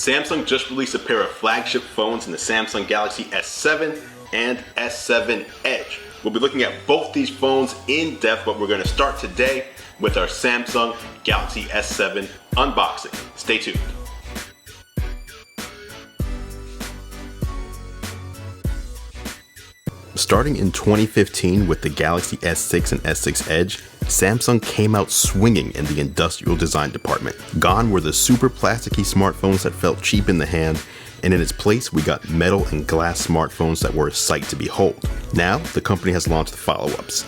Samsung just released a pair of flagship phones in the Samsung Galaxy S7 and S7 Edge. We'll be looking at both these phones in depth, but we're going to start today with our Samsung Galaxy S7 unboxing. Stay tuned. Starting in 2015 with the Galaxy S6 and S6 Edge, Samsung came out swinging in the industrial design department. Gone were the super plasticky smartphones that felt cheap in the hand, and in its place we got metal and glass smartphones that were a sight to behold. Now, the company has launched the follow-ups,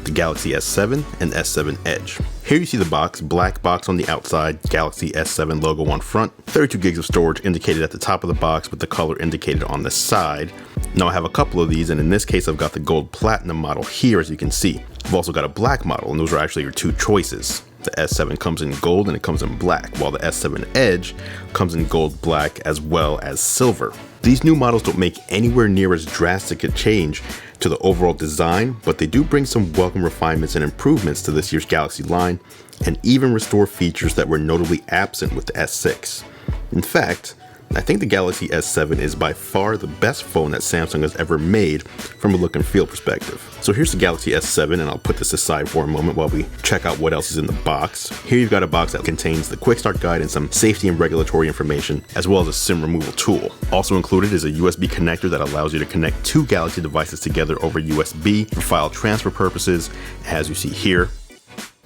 the Galaxy S7 and S7 Edge. Here you see the box, black box on the outside, Galaxy S7 logo on front, 32 gigs of storage indicated at the top of the box with the color indicated on the side. Now I have a couple of these, and in this case I've got the gold platinum model here, as you can see. I've also got a black model, and those are actually your two choices. The S7 comes in gold and it comes in black, while the S7 Edge comes in gold, black, as well as silver. These new models don't make anywhere near as drastic a change to the overall design, but they do bring some welcome refinements and improvements to this year's Galaxy line, and even restore features that were notably absent with the S6. In fact, I think the Galaxy S7 is by far the best phone that Samsung has ever made from a look and feel perspective. So here's the Galaxy S7, and I'll put this aside for a moment while we check out what else is in the box. Here you've got a box that contains the quick start guide and some safety and regulatory information, as well as a SIM removal tool. Also included is a USB connector that allows you to connect two Galaxy devices together over USB for file transfer purposes, as you see here.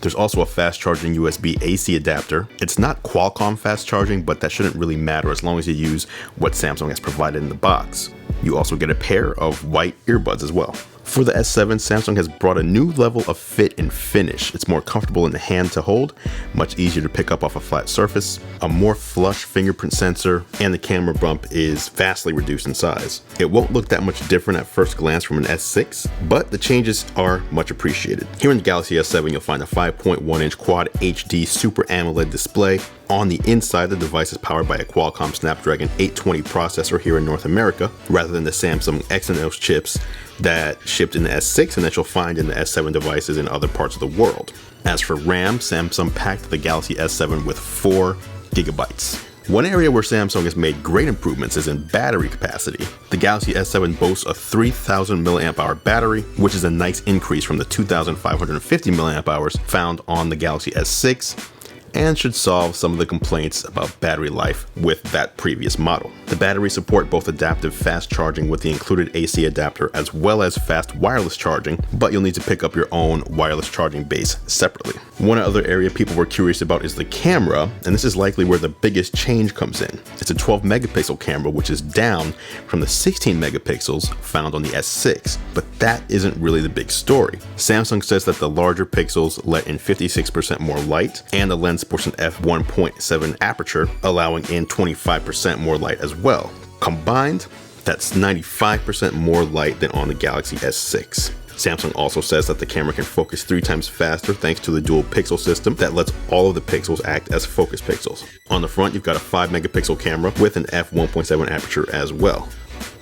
There's also a fast charging USB AC adapter. It's not Qualcomm fast charging, but that shouldn't really matter as long as you use what Samsung has provided in the box. You also get a pair of white earbuds as well. For the S7, Samsung has brought a new level of fit and finish. It's more comfortable in the hand to hold, much easier to pick up off a flat surface, a more flush fingerprint sensor, and the camera bump is vastly reduced in size. It won't look that much different at first glance from an S6, but the changes are much appreciated. Here in the Galaxy S7, you'll find a 5.1-inch Quad HD Super AMOLED display. On the inside, the device is powered by a Qualcomm Snapdragon 820 processor here in North America, rather than the Samsung Exynos chips that shipped in the S6 and that you'll find in the S7 devices in other parts of the world. As for RAM, Samsung packed the Galaxy S7 with 4 gigabytes. One area where Samsung has made great improvements is in battery capacity. The Galaxy S7 boasts a 3000 mAh battery, which is a nice increase from the 2550 mAh found on the Galaxy S6, and should solve some of the complaints about battery life with that previous model. The batteries support both adaptive fast charging with the included AC adapter as well as fast wireless charging, but you'll need to pick up your own wireless charging base separately. One other area people were curious about is the camera, and this is likely where the biggest change comes in. It's a 12 megapixel camera, which is down from the 16 megapixels found on the S6, but that isn't really the big story. Samsung says that the larger pixels let in 56% more light, and the lens sports an f1.7 aperture, allowing in 25% more light as well. Combined, that's 95% more light than on the Galaxy S6. Samsung also says that the camera can focus 3 times faster thanks to the dual pixel system that lets all of the pixels act as focus pixels. On the front, you've got a 5 megapixel camera with an f1.7 aperture as well.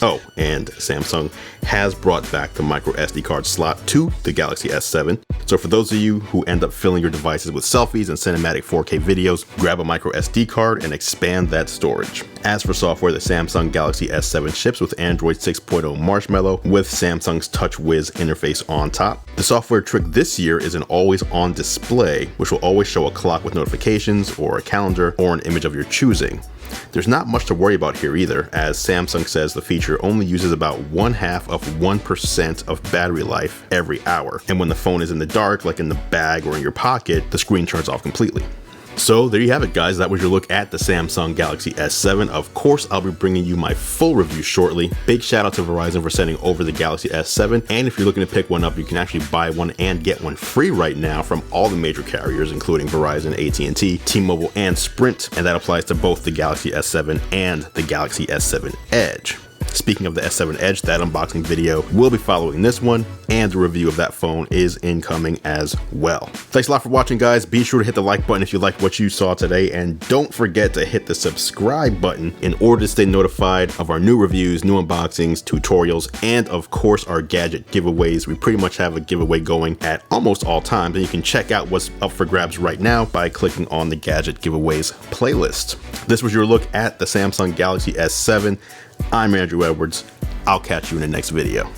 Oh, and Samsung has brought back the microSD card slot to the Galaxy S7. So for those of you who end up filling your devices with selfies and cinematic 4K videos, grab a microSD card and expand that storage. As for software, the Samsung Galaxy S7 ships with Android 6.0 Marshmallow with Samsung's TouchWiz interface on top. The software trick this year is an always-on display, which will always show a clock with notifications or a calendar or an image of your choosing. There's not much to worry about here either, as Samsung says the feature only uses about 0.5% of battery life every hour, and when the phone is in the dark, like in the bag or in your pocket, the screen turns off completely. So there you have it, guys. That was your look at the Samsung Galaxy S7. Of course, I'll be bringing you my full review shortly. Big shout out to Verizon for sending over the Galaxy S7. And if you're looking to pick one up, you can actually buy one and get one free right now from all the major carriers, including Verizon, AT&T, T-Mobile, and Sprint. And that applies to both the Galaxy S7 and the Galaxy S7 Edge. Speaking of the S7 Edge, that unboxing video will be following this one, and the review of that phone is incoming as well. Thanks a lot for watching, guys. Be sure to hit the like button if you liked what you saw today, and don't forget to hit the subscribe button in order to stay notified of our new reviews, new unboxings, tutorials, and of course our gadget giveaways. We pretty much have a giveaway going at almost all times, and you can check out what's up for grabs right now by clicking on the gadget giveaways playlist. This was your look at the Samsung Galaxy S7. I'm Andrew Edwards. I'll catch you in the next video.